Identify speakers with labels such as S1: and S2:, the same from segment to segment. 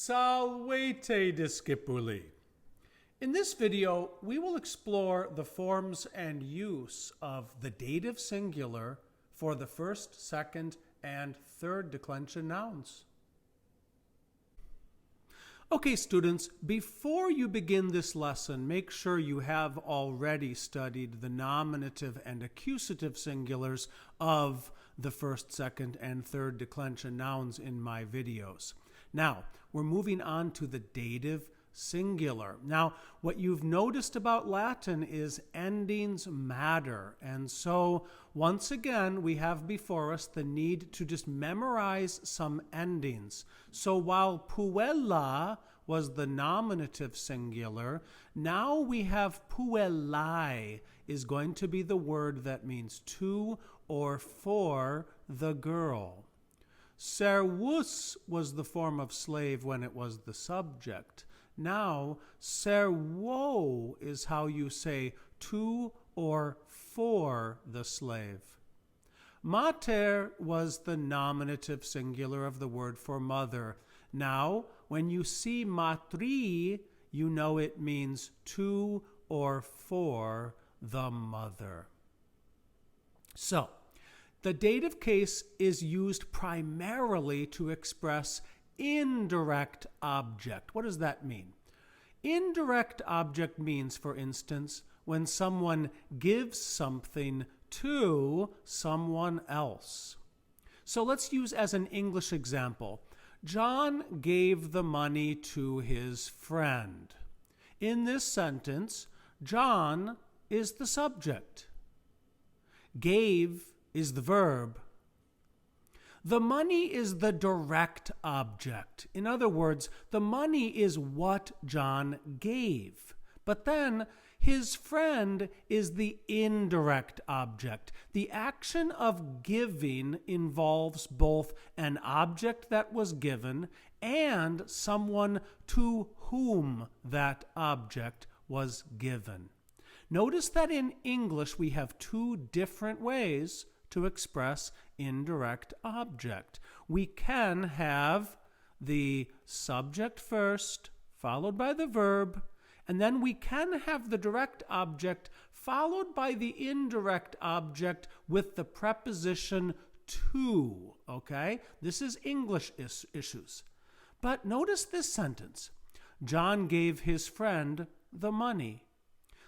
S1: Salvete discipuli. In this video, we will explore the forms and use of the dative singular for the first, second, and third declension nouns. Okay, students, before you begin this lesson, make sure you have already studied the nominative and accusative singulars of the first, second, and third declension nouns in my videos. Now, we're moving on to the dative singular. Now, what you've noticed about Latin is endings matter. And so, once again, we have before us the need to just memorize some endings. So while puella was the nominative singular, now we have puellae is going to be the word that means to or for the girl. Servus was the form of slave when it was the subject. Now, servo is how you say to or for the slave. Mater was the nominative singular of the word for mother. Now, when you see matri, you know it means to or for the mother. So, the dative case is used primarily to express indirect object. What does that mean? Indirect object means, for instance, when someone gives something to someone else. So let's use as an English example. John gave the money to his friend. In this sentence, John is the subject. Gave is the verb. The money is the direct object. In other words, the money is what John gave. But then his friend is the indirect object. The action of giving involves both an object that was given and someone to whom that object was given. Notice that in English we have two different ways to express indirect object. We can have the subject first, followed by the verb, and then we can have the direct object followed by the indirect object with the preposition to, okay? This is English issues. But notice this sentence. John gave his friend the money.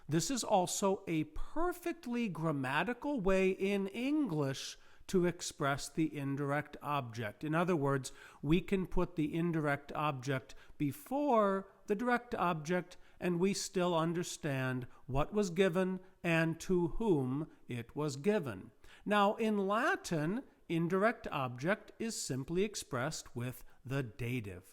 S1: This is also a perfectly grammatical way in English to express the indirect object. In other words, we can put the indirect object before the direct object and we still understand what was given and to whom it was given. Now, in Latin, indirect object is simply expressed with the dative.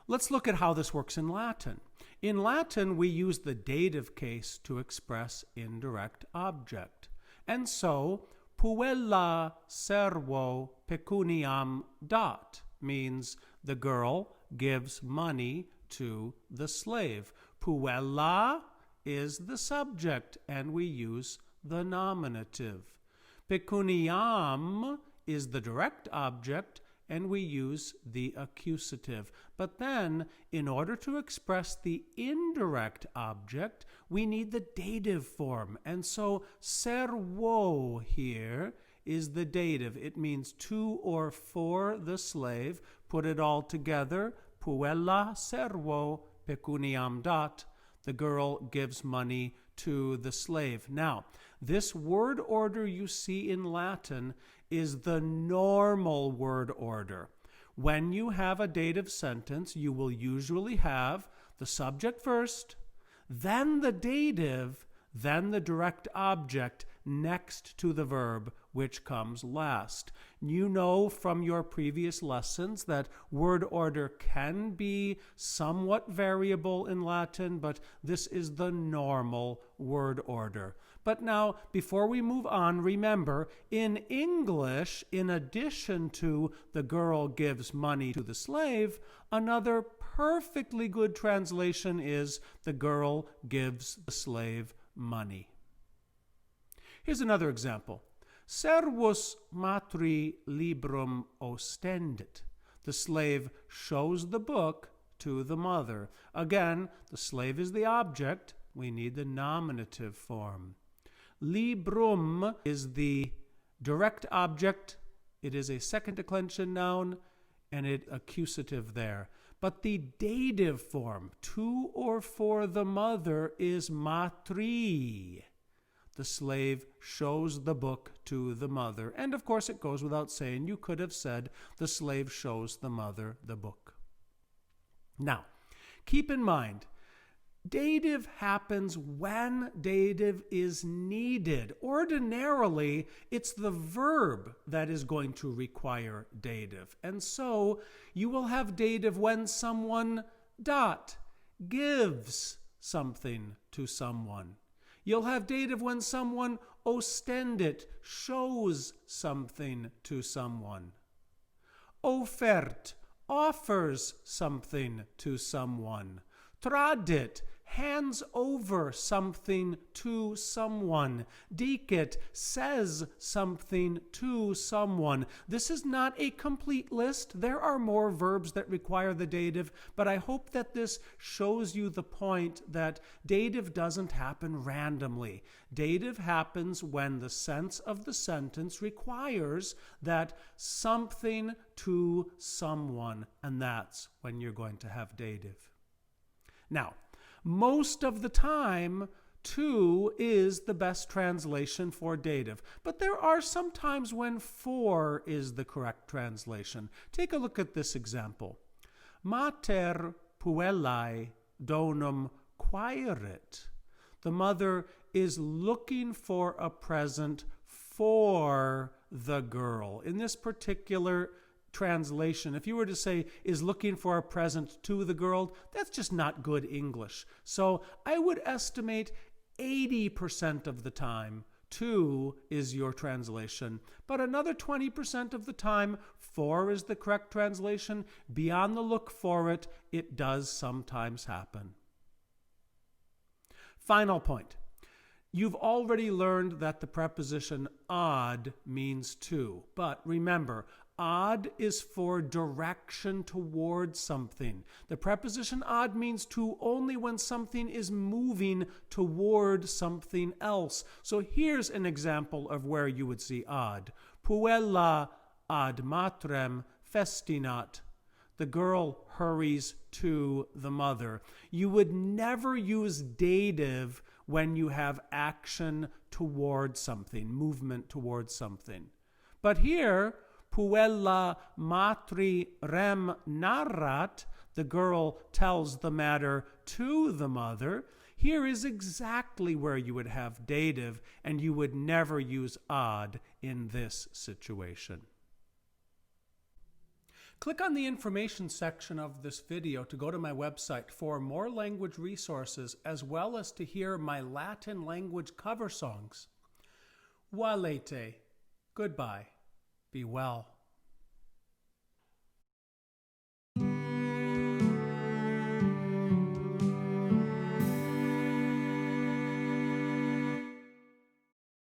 S1: Let's look at how this works in Latin. In Latin, we use the dative case to express indirect object. And so, puella servo pecuniam dat means the girl gives money to the slave. Puella is the subject, and we use the nominative. Pecuniam is the direct object, and we use the accusative. But then, in order to express the indirect object, we need the dative form. And so, servo here is the dative. It means to or for the slave. Put it all together. Puella servo pecuniam dat. The girl gives money to the slave. Now, this word order you see in Latin is the normal word order. When you have a dative sentence, you will usually have the subject first, then the dative, then the direct object next to the verb, which comes last. You know from your previous lessons that word order can be somewhat variable in Latin, but this is the normal word order. But now, before we move on, remember, in English, in addition to the girl gives money to the slave, another perfectly good translation is the girl gives the slave money. Here's another example. Servus matri librum ostendit. The slave shows the book to the mother. Again, the slave is the object. We need the nominative form. Librum is the direct object. It is a second declension noun, and it accusative there. But the dative form, to or for the mother, is matri. The slave shows the book to the mother. And of course, it goes without saying, you could have said the slave shows the mother the book. Now, keep in mind, dative happens when dative is needed. Ordinarily, it's the verb that is going to require dative. And so you will have dative when someone gives something to someone. You'll have dative when someone ostendet, shows something to someone. Offert, offers something to someone. Tradit, hands over something to someone. Dicit, says something to someone. This is not a complete list. There are more verbs that require the dative, but I hope that this shows you the point that dative doesn't happen randomly. Dative happens when the sense of the sentence requires that something to someone, and that's when you're going to have dative. Now, most of the time, to is the best translation for dative. But there are some times when for is the correct translation. Take a look at this example. Mater puellae donum quaerit. The mother is looking for a present for the girl. In this particular translation, if you were to say is looking for a present to the girl, that's just not good English. So I would estimate 80% of the time to is your translation, but another 20% of the time for is the correct translation. Be on the look for it. It does sometimes happen. Final point. You've already learned that the preposition ad means to, but remember, ad is for direction towards something. The preposition ad means to only when something is moving toward something else. So here's an example of where you would see ad. Puella ad matrem festinat. The girl hurries to the mother. You would never use dative when you have action towards something, movement towards something. But here, puella matri rem narrat, the girl tells the matter to the mother. Here is exactly where you would have dative, and you would never use ad in this situation. Click on the information section of this video to go to my website for more language resources, as well as to hear my Latin language cover songs. Valete. Goodbye. Be well.